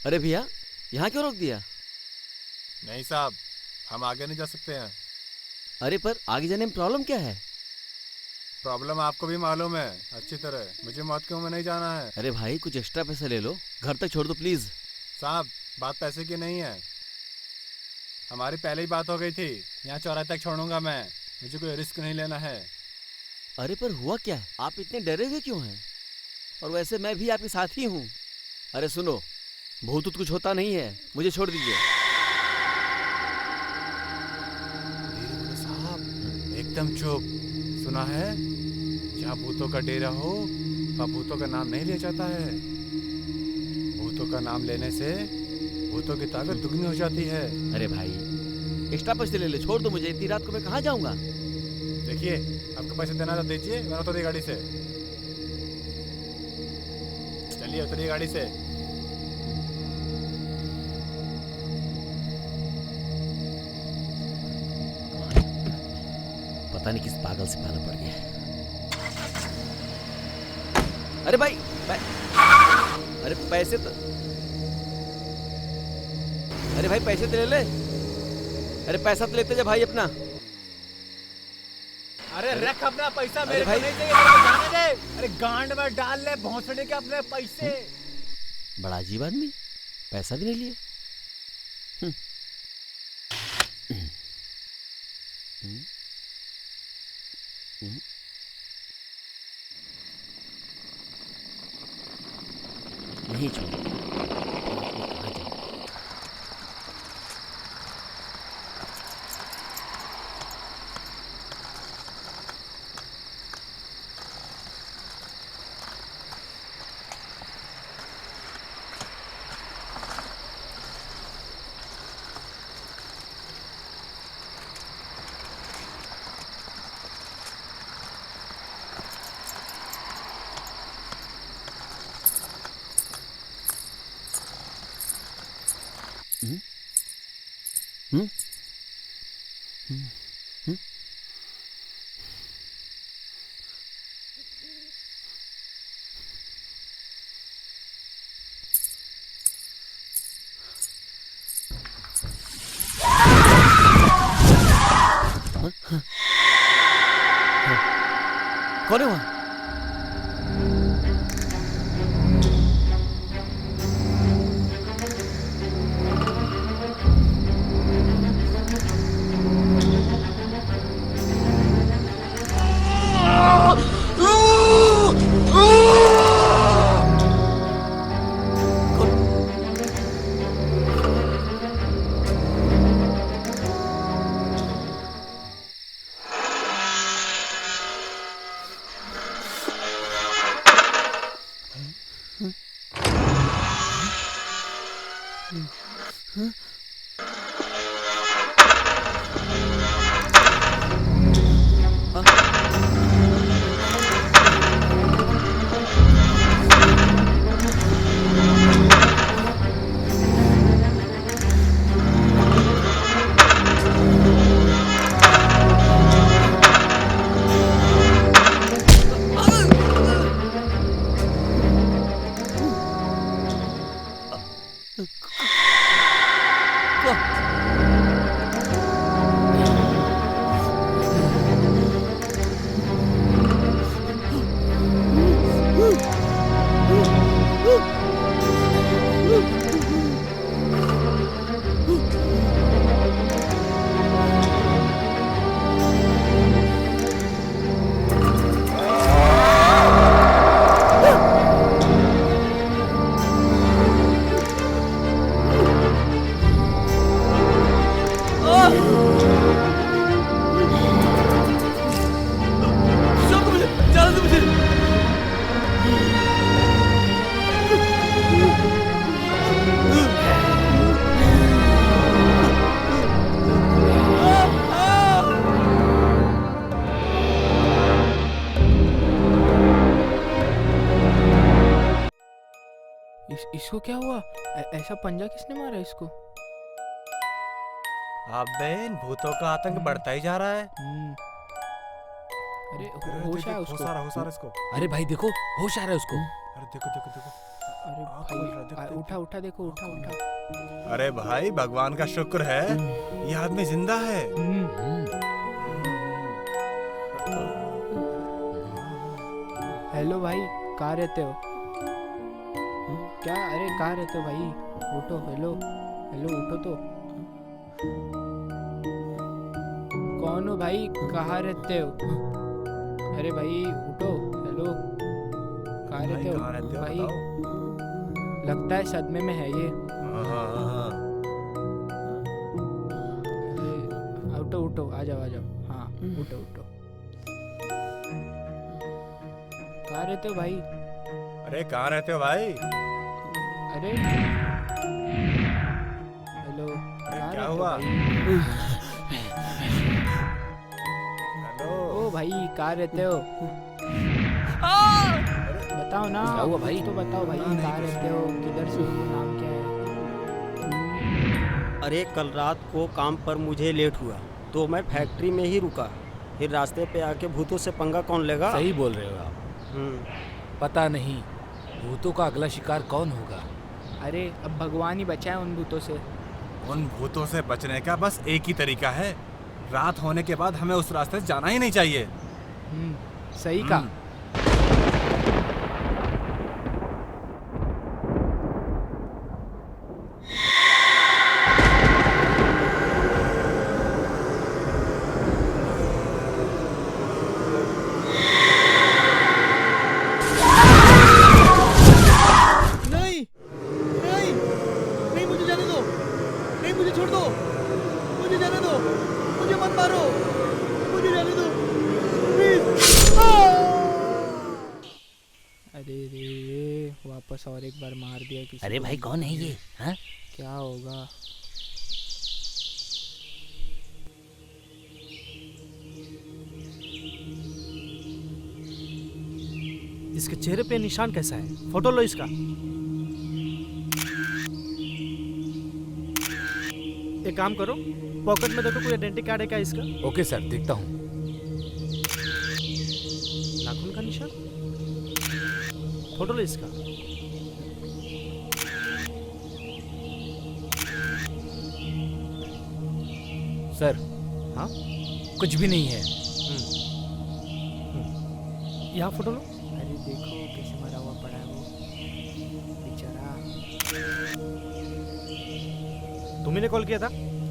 अरे भैया, यहाँ क्यों रोक दिया? नहीं साहब, हम आगे नहीं जा सकते हैं। अरे पर आगे जाने में प्रॉब्लम क्या है? प्रॉब्लम आपको भी मालूम है अच्छी तरह। मुझे मौत के मुंह में नहीं जाना है। अरे भाई कुछ एक्स्ट्रा पैसे ले लो, घर तक छोड़ दो प्लीज। साहब, बात पैसे की नहीं है। हमारी पहले ही बात हो गई थी। यहाँ चौराहे तक छोड़ूंगा मैं। मुझे कोई रिस्क नहीं लेना है। अरे पर हुआ क्या है? आप इतने डरे हुए क्यों हैं? और वैसे मैं भी आपके साथ ही हूँ। अरे सुनो, भूत ऊत कुछ होता नहीं है, मुझे छोड़ दीजिए। धीरे बोलो साहब, एकदम चुप। सुना है, जहाँ भूतों का डेरा हो वहाँ भूतों का नाम नहीं लिया जाता है। भूतों का नाम लेने से भूतों की ताकत दुगनी हो जाती है। अरे भाई एक्स्ट्रा पैसे ले ले, छोड़ दो मुझे। इतनी रात को मैं कहाँ जाऊँगा? देखिए, आपको पैसे देना तो दीजिए, वरना उतरिए गाड़ी से। चलिए उतरिए गाड़ी से। पता नहीं किस पागल से पाला पड़ गया। अरे भाई, अरे पैसे तो, अरे भाई पैसे तो ले ले। अरे पैसा तो लेते जा भाई अपना। अरे रख अपना पैसा, अरे मेरे को भाई। नहीं चाहिए, मेरे को जाने दे। अरे गांड में डाल ले भोंसड़े के अपने पैसे। बड़ा अजीब आदमी, पैसा भी नहीं लिए। नहीं छोड़, कहाँ जाऊँ? कौन है वहाँ? इसको क्या हुआ? ऐसा पंजा किसने मारा इसको? अबे इन भूतों का आतंक बढ़ता ही जा रहा है। अरे होश आया उसको। होश आ रहा इसको। अरे भाई देखो, होश आ रहा है उसको। अरे देखो देखो देखो। अरे भाई उठा उठा, देखो उठा उठा। अरे भाई भगवान का शुक्र है ये आदमी जिंदा है। हेलो भाई, कहाँ रहते हो? क्या? अरे कहाँ रहते हो भाई? उठो। हेलो हेलो, उठो तो। कौन हो भाई? कहाँ रहते हो? अरे भाई उठो। हेलो, कहाँ रहते हो भाई? लगता है सदमे में है ये। अरे उठो उठो, आ जाओ आ जाओ। हाँ उठो उठो। कहाँ रहते हो भाई? अरे कहाँ रहते हो भाई? अरे हेलो, कहाँ क्या रहते हो हुआ? भाई? हेलो। ओ भाई, कहाँ रहते हो? बताओ ना। क्या हुआ भाई? कुछ तो बताओ भाई, कहाँ रहते हो? किधर से हो? नाम क्या है? अरे कल रात को काम पर मुझे लेट हुआ तो मैं फैक्ट्री में ही रुका। फिर रास्ते पे आके भूतों से पंगा कौन लेगा? सही बोल रहे हो आप। पता नहीं भूतों का अगला शिकार कौन होगा। अरे अब भगवान ही बचाए उन भूतों से। उन भूतों से बचने का बस एक ही तरीका है, रात होने के बाद हमें उस रास्ते से जाना ही नहीं चाहिए। सही कहा। अरे रे, वापस और एक बार मार दिया किसी अरे को। भाई कौन है ये? हाँ? क्या होगा? इसके चेहरे पे निशान कैसा है? फोटो लो इसका। एक काम करो, पॉकेट में देखो कोई आइडेंटिटी कार्ड है क्या इसका? ओके सर, देखता हूँ। नाखून का निशान, फोटो लो इसका। सर हाँ, कुछ भी नहीं है। यहाँ फोटो लो। अरे देखो कैसे मरा हुआ पड़ा है वो बेचारा। तुम्ही कॉल किया था?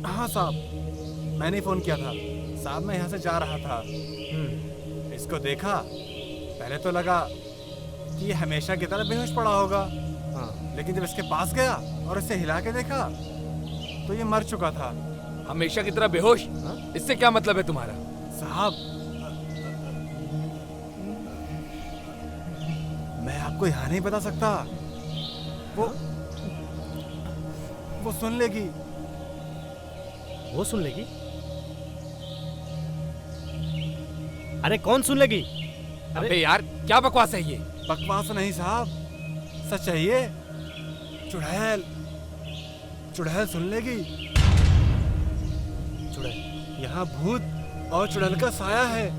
हाँ साहब, मैंने फ़ोन किया था। साहब मैं यहाँ से जा रहा था, इसको देखा, पहले तो लगा कि ये हमेशा की तरह बेहोश पड़ा होगा। हाँ। लेकिन जब इसके पास गया और इसे हिला के देखा तो ये मर चुका था। हमेशा की तरह बेहोश? इससे क्या मतलब है तुम्हारा? साहब मैं आपको यहाँ नहीं बता सकता, वो सुन लेगी। वो सुन लेगी? अरे कौन सुन लेगी? अबे यार क्या बकवास है ये? बकवास नहीं साहब, सच है ये। चुड़ैल, चुड़ैल सुन लेगी। चुड़ैल? यहाँ भूत और चुड़ैल का साया है।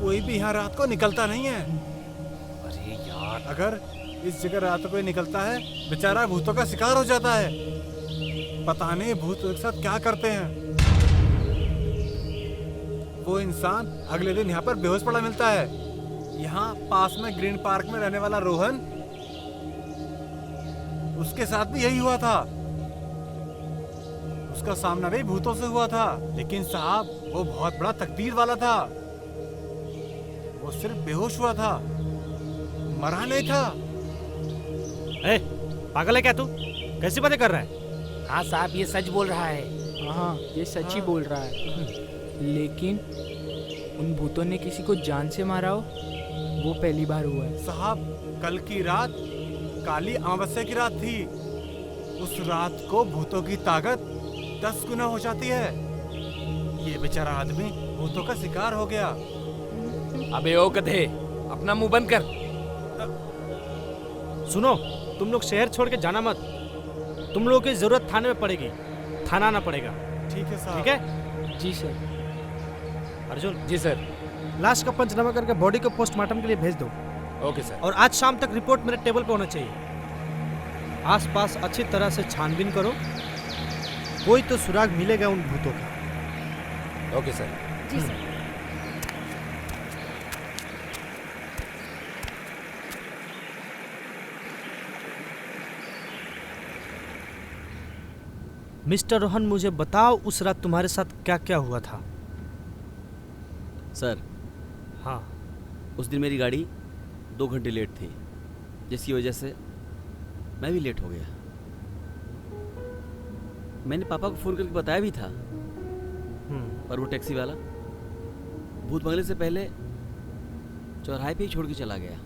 कोई भी यहाँ रात को निकलता नहीं है। अरे यार, अगर इस जगह रात को कोई निकलता है, बेचारा भूतों का शिकार हो जाता है। पता नहीं भूत एक साथ क्या करते हैं। वो इंसान अगले दिन यहाँ पर बेहोश पड़ा मिलता है। यहाँ पास में ग्रीन पार्क में रहने वाला रोहन, उसके साथ भी यही हुआ था। उसका सामना भी भूतों से हुआ था, लेकिन साहब वो बहुत बड़ा तकदीर वाला था। वो सिर्फ बेहोश हुआ था, मरा नहीं था। ए, पागल है क्या तू? कैसी बातें कर रहा है? हाँ साहब ये सच बोल रहा है। हाँ ये सच ही बोल रहा है। लेकिन उन भूतों ने किसी को जान से मारा हो, वो पहली बार हुआ है। साहब कल की रात काली अमावस्या की रात थी। उस रात को भूतों की ताकत 10 गुना हो जाती है। ये बेचारा आदमी भूतों का शिकार हो गया। अबे ओ गधे, अपना मुंह बंद कर। सुनो, तुम लोग शहर छोड़ के जाना मत। तुम लोगों की जरूरत थाने में पड़ेगी, थाना आना पड़ेगा। ठीक है साहब। ठीक है? जी सर। अर्जुन, जी सर। लाश का पंचनामा करके बॉडी को पोस्टमार्टम के लिए भेज दो। Okay sir. और आज शाम तक रिपोर्ट मेरे टेबल पे होना चाहिए। आसपास अच्छी तरह से छानबीन करो, कोई तो सुराग मिलेगा उन भूतों का। Okay sir. जी सर। मिस्टर रोहन, मुझे बताओ उस रात तुम्हारे साथ क्या क्या हुआ था। सर, हाँ। उस दिन मेरी गाड़ी 2 घंटे लेट थी, जिसकी वजह से मैं भी लेट हो गया। मैंने पापा को फ़ोन करके बताया भी था, पर वो टैक्सी वाला भूत बंगले से पहले चौराहे पे ही छोड़ के चला गया।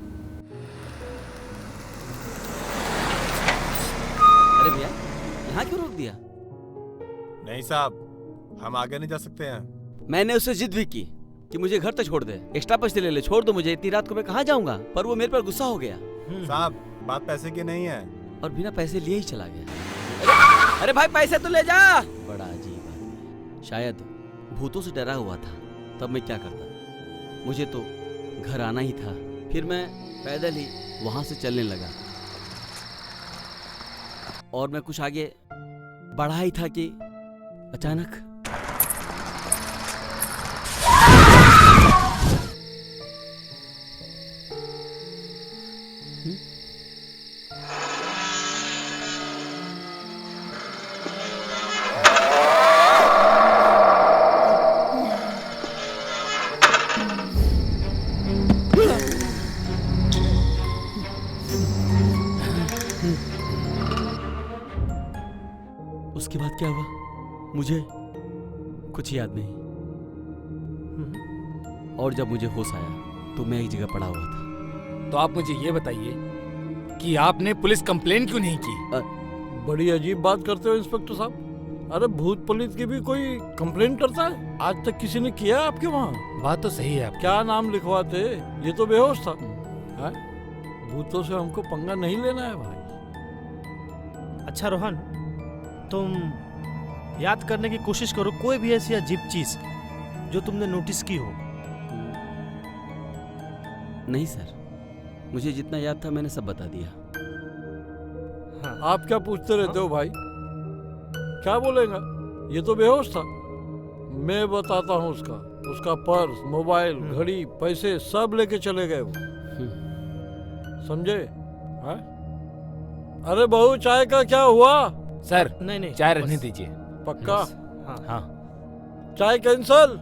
अरे भैया, यहाँ क्यों रोक दिया? नहीं साहब, हम आगे नहीं जा सकते हैं। मैंने उससे जिद भी की कि मुझे घर तक छोड़ दे, एक्स्ट्रा पैसे ले ले, छोड़ दो मुझे, इतनी रात को मैं कहाँ जाऊंगा। पर वो मेरे पर गुस्सा हो गया साहब, बात पैसे की नहीं है। और बिना पैसे लिए ही चला गया। अरे भाई, पैसे तो ले जा। बड़ा अजीब आदमी, शायद भूतों से डरा हुआ था। तब मैं क्या करता, मुझे तो घर आना ही था। फिर मैं पैदल ही वहां से चलने लगा और मैं कुछ आगे बढ़ा ही था कि अचानक उसके बाद क्या हुआ मुझे कुछ याद नहीं। और जब मुझे होश आया तो मैं एक जगह पड़ा हुआ था। तो आप मुझे ये बताइए कि आपने पुलिस कंप्लेन क्यों नहीं की? बड़ी अजीब बात करते हो इंस्पेक्टर साहब। अरे भूत पुलिस की भी कोई कंप्लेन करता है? आज तक किसी ने किया है आपके वहाँ? बात तो सही है आपकी। क्या नाम लिखवाते? ये तो बेहोश था। है? भूतों से हमको पंगा नहीं लेना है भाई। अच्छा रोहन, तुम याद करने की कोशिश करो कोई भी ऐसी अजीब चीज जो तुमने नोटिस की हो। नहीं सर, मुझे जितना याद था मैंने सब बता दिया। हाँ। आप क्या पूछते रहते हो भाई? क्या बोलेगा? ये तो बेहोश था। मैं बताता हूँ उसका पर्स, मोबाइल, घड़ी, पैसे सब लेके चले गए वो। समझे? हाँ? अरे बहू, चाय का क्या हुआ? सर, नहीं चाय रहने दीजिए। पक्का? हाँ। हाँ। चाय कैंसल?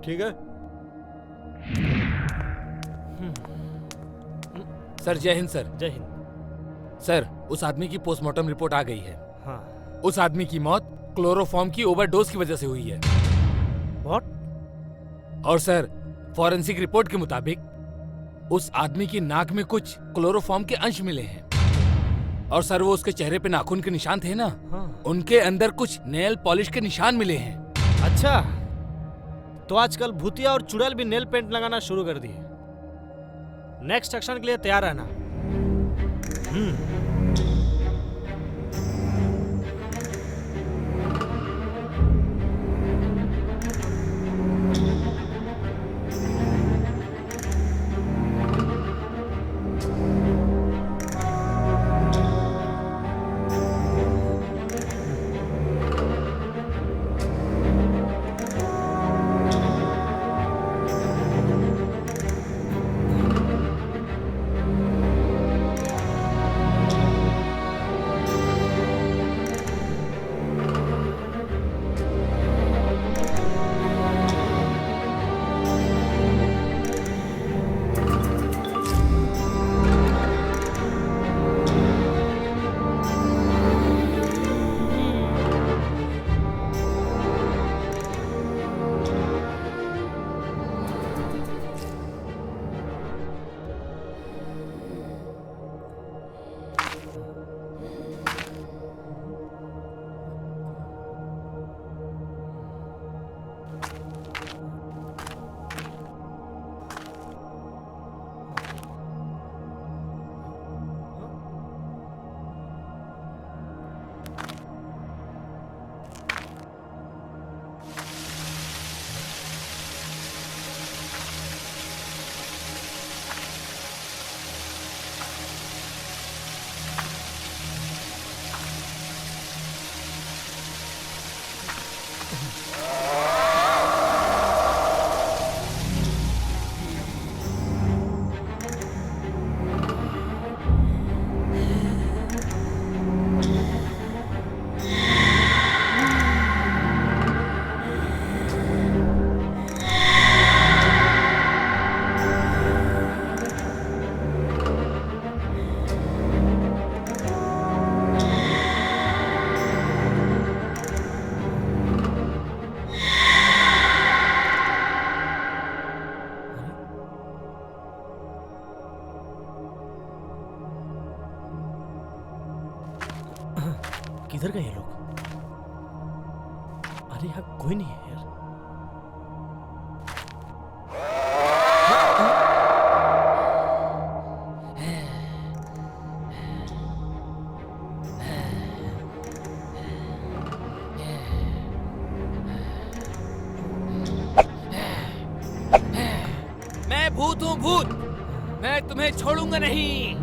ठीक है। सर जय हिंद। सर जय हिंद। सर, उस आदमी की पोस्टमार्टम रिपोर्ट आ गई है। हाँ। उस आदमी की मौत क्लोरोफॉर्म की ओवरडोज की वजह से हुई है। व्हाट? और सर, फॉरेंसिक रिपोर्ट के मुताबिक उस आदमी की नाक में कुछ क्लोरोफॉर्म के अंश मिले हैं। और सर, वो उसके चेहरे पे नाखून के निशान थे ना, हाँ। उनके अंदर कुछ नेल पॉलिश के निशान मिले हैं। अच्छा, तो आजकल भूतिया और चुड़ैल भी नेल पेंट लगाना शुरू कर दिए। नेक्स्ट एक्शन के लिए तैयार रहना। किधर गए ये लोग? अरे यहाँ कोई नहीं है यार। मैं भूत हूँ भूत, मैं तुम्हें छोड़ूंगा नहीं।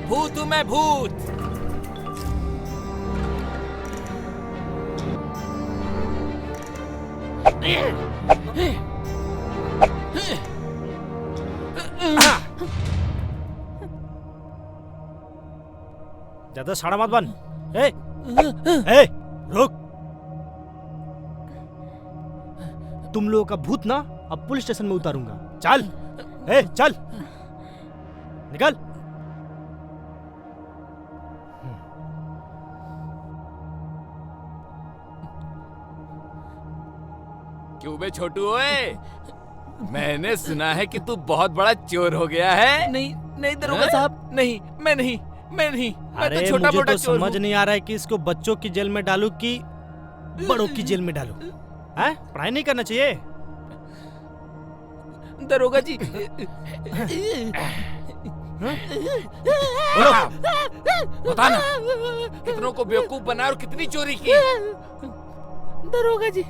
भूत हूँ मैं भूत। ज्यादा साड़ा मत बन। ए, रुक। तुम लोगों का भूत ना अब पुलिस स्टेशन में उतारूंगा। चल, चल, निकल। क्यों बे छोटू ओए, मैंने सुना है कि तू बहुत बड़ा चोर हो गया है। नहीं नहीं दरोगा साहब, नहीं मैं नहीं, मैं नहीं, मैं अरे तो छोटा मुझे मोटा तो चोर समझ हूँ। नहीं आ रहा है कि इसको बच्चों की जेल में डालूं कि बड़ों की जेल में डालूं। हैं? पढ़ाई नहीं करना चाहिए? दरोगा जी, बोलो। बता ना कितनों को बेवकूफ बना और कितनी चोरी की। दरोगा जी,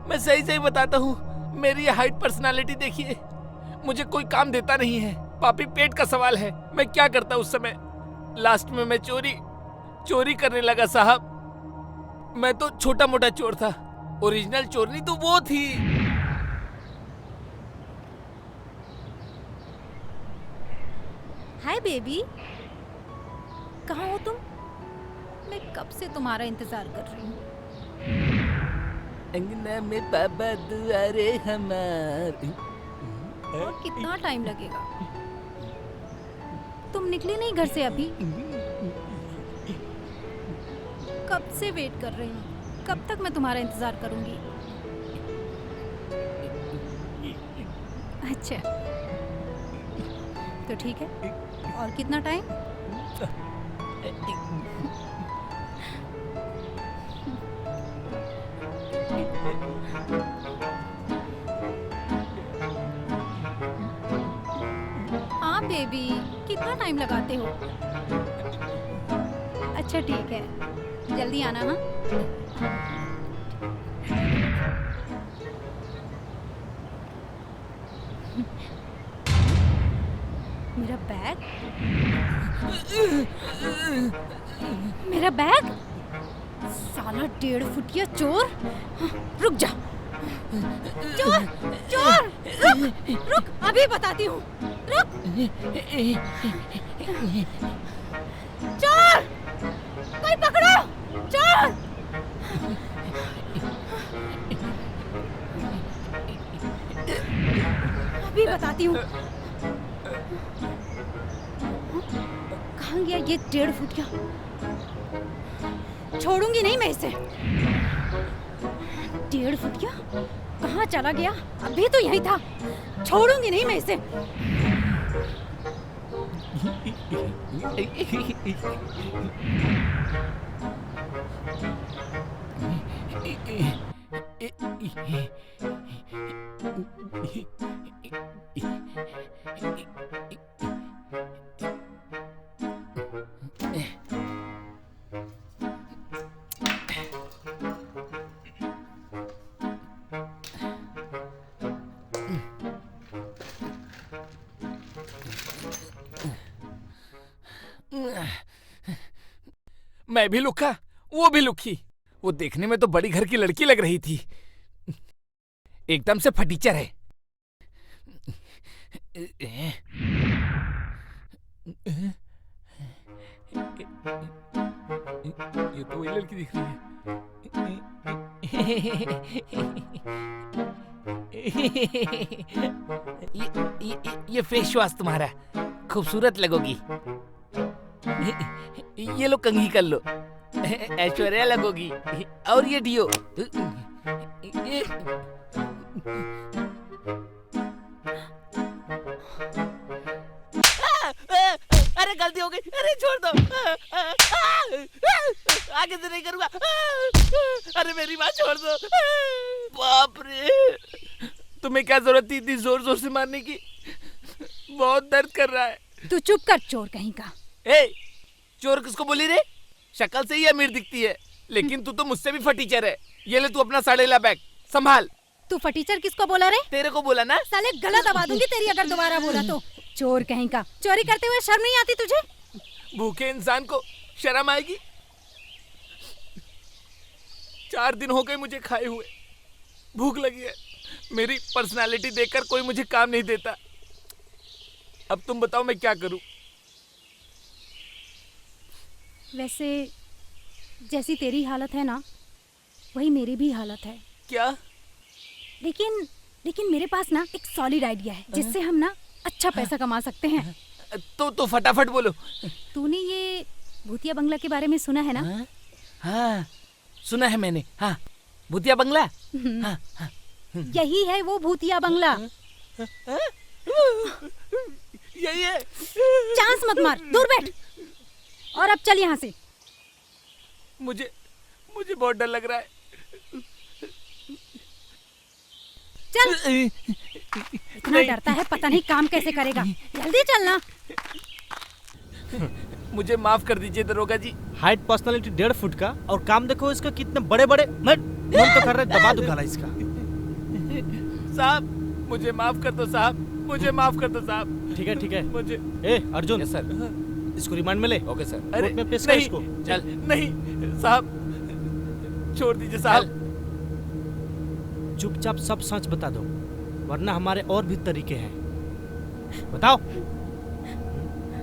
मैं सही सही बताता हूँ, मेरी हाइट पर्सनालिटी देखिए, मुझे कोई काम देता नहीं है। पापी पेट का सवाल है, मैं क्या करता उस समय। लास्ट में मैं चोरी करने लगा साहब। मैं तो छोटा मोटा चोर था, ओरिजिनल चोरनी तो वो थी। हाय बेबी, कहाँ हो तुम? मैं कब से तुम्हारा इंतजार कर रही हूँ। अंगना में बाबा दुआरे हमार। और कितना टाइम लगेगा? तुम निकले नहीं घर से अभी? कब से वेट कर रही हूँ, कब तक मैं तुम्हारा इंतजार करूंगी? अच्छा, तो ठीक है। और कितना टाइम? हाँ बेबी, कितना टाइम लगाते हो? अच्छा ठीक है, जल्दी आना। हाँ, मेरा बैग, मेरा बैग, साला 1.5 फुटिया चोर। रुक जा, चोर चोर, रुक रुक, अभी बताती हूँ, रुक। चोर, कोई पकड़ो, चोर। अभी बताती हूँ। कहाँ गया ये 1.5 फुटिया? छोड़ूंगी नहीं मैं इसे। 1.5 फुटिया कहाँ चला गया? अभी तो यही था, छोड़ूंगी नहीं मैं इसे। मैं भी लुका, वो भी लुकी। वो देखने में तो बड़ी घर की लड़की लग रही थी, एकदम से फटीचर है। ये तो वही लड़की दिख रही है। ये फेस वॉश तुम्हारा, खूबसूरत लगोगी। ये लो कंघी कर लो, ऐश्वर्या लगोगी। और ये डियो, अरे गलती हो गई, अरे छोड़ दो, आगे से नहीं करूंगा। अरे मेरी बात छोड़ दो। बाप रे, तुम्हें क्या जरूरत थी इतनी जोर जोर से मारने की? बहुत दर्द कर रहा है। तू चुप कर, चोर कहीं का। ए, चोर किसको बोली रे? शक्ल से ही अमीर दिखती है, लेकिन तू तो मुझसे भी फटीचर है। ये ले तू अपना साड़ेला बैग संभाल। तू फटीचर किसको बोला रे? तेरे को बोला ना। साले गला दबा दूंगी तेरी अगर दोबारा बोला तो। चोर कहीं का, चोरी करते हुए शर्म नहीं आती तुझे? भूखे इंसान को शर्म आएगी? 4 दिन हो गए मुझे खाए हुए, भूख लगी है। मेरी पर्सनालिटी देखकर कोई मुझे काम नहीं देता। अब तुम बताओ मैं क्या करूं? वैसे जैसी तेरी हालत है ना, वही मेरी भी हालत है। क्या? लेकिन मेरे पास ना एक सॉलिड आइडिया है जिससे हम ना अच्छा पैसा कमा सकते हैं। तो फटाफट बोलो। तूने ये भूतिया बंगला के बारे में सुना है ना? हाँ, सुना है मैंने। हाँ, भूतिया बंगला। हाँ, हाँ। यही है वो भूतिया बंगला। यही है। चांस मत मार, दूर बैठ। और अब चल यहाँ से। मुझे बहुत डर लग रहा है। चल। इतना डरता है, पता नहीं काम कैसे करेगा। जल्दी चलना। मुझे माफ कर दीजिए दरोगा जी। हाइट पर्सनालिटी 1.5 फुट का, और काम देखो इसका कितने बड़े बड़े। मन तो कर रहा है दबा दूं गला इसका। साहब मुझे माफ कर दो साहब, मुझे माफ कर दो साहब। ठीक है। मुझे। ए अर्जुन। Yes sir. इसको रिमांड में ले। Okay sir. कोर्ट में पेश कर इसको। चल। नहीं साहब, छोड़ दीजिए साहब। चुपचाप सब सच बता दो, वरना हमारे और भी तरीके हैं। बताओ।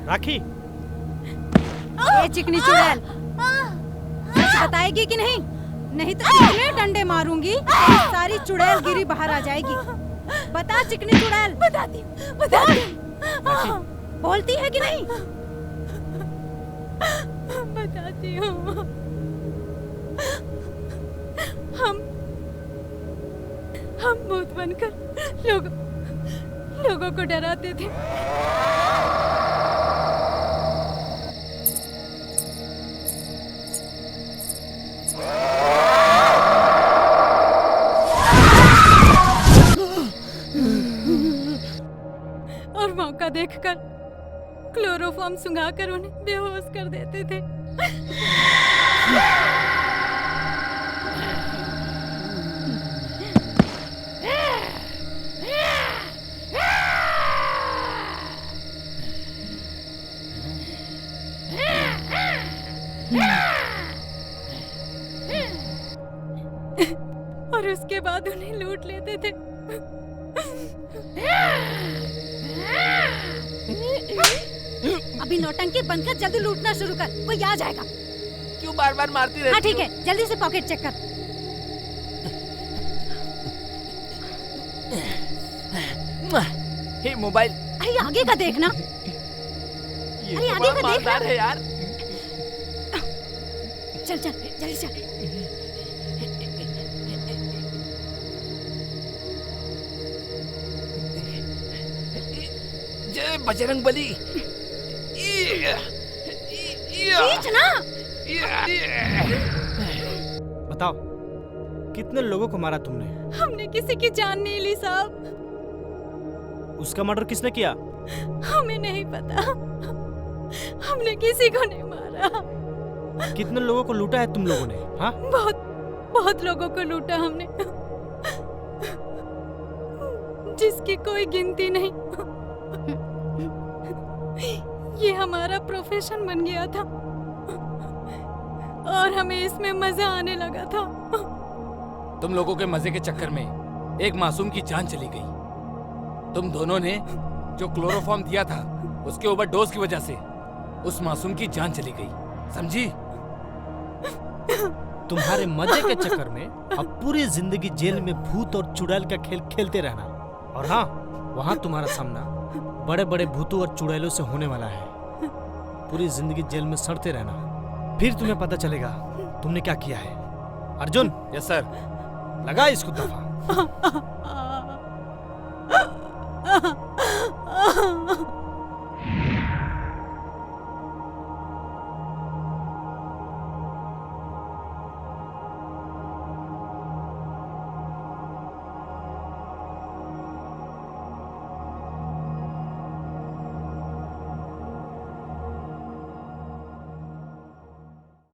राखी। ये चिकनी चुड़ैल, सच बताएगी कि नहीं? नहीं तो इतने डंडे मारूंगी सारी चुड़ैल गिरी बाहर आ जाएगी। बता चिकनी चुड़ैल। बताती बोलती है कि नहीं? बताती हूँ। हम भूत बनकर लोगों को डराते थे। और मौका देखकर क्लोरोफॉर्म सुंघाकर उन्हें बेहोश कर देते थे। और उसके बाद उन्हें लूट लेते थे। अभी नौटंकी बंद कर, जल्दी लूटना शुरू कर, कोई आ जाएगा। क्यों बार बार मारती रहती? हाँ ठीक है, जल्दी से पॉकेट चेक कर। हे मोबाइल। अरे आगे का देखना। अरे आगे का देखना है यार। चल जल्दी चल। जय बजरंग बली। ना। बताओ, कितने लोगों को मारा तुमने? हमने किसी की जान नहीं ली साहब। उसका मर्डर किसने किया? हमें नहीं पता, हमने किसी को नहीं मारा। कितने लोगों को लूटा है तुम लोगों ने? हाँ, बहुत लोगों को लूटा हमने, जिसकी कोई गिनती नहीं। ये हमारा प्रोफेशन बन गया था। और हमें इसमें मजा आने लगा था। तुम लोगों के मजे के चक्कर में एक मासूम की जान चली गई। तुम दोनों ने जो क्लोरोफॉर्म दिया था उसके ओवरडोज की वजह से उस मासूम की जान चली गई, समझी? तुम्हारे मजे के चक्कर में अब पूरी जिंदगी जेल में भूत और चुड़ैल का खेल खेलते रहना। और हाँ, वहाँ तुम्हारा सामना बड़े बड़े भूतों और चुड़ैलों से होने वाला है। पूरी जिंदगी जेल में सड़ते रहना, फिर तुम्हें पता चलेगा तुमने क्या किया है। अर्जुन। Yes sir. लगा इसको दफा।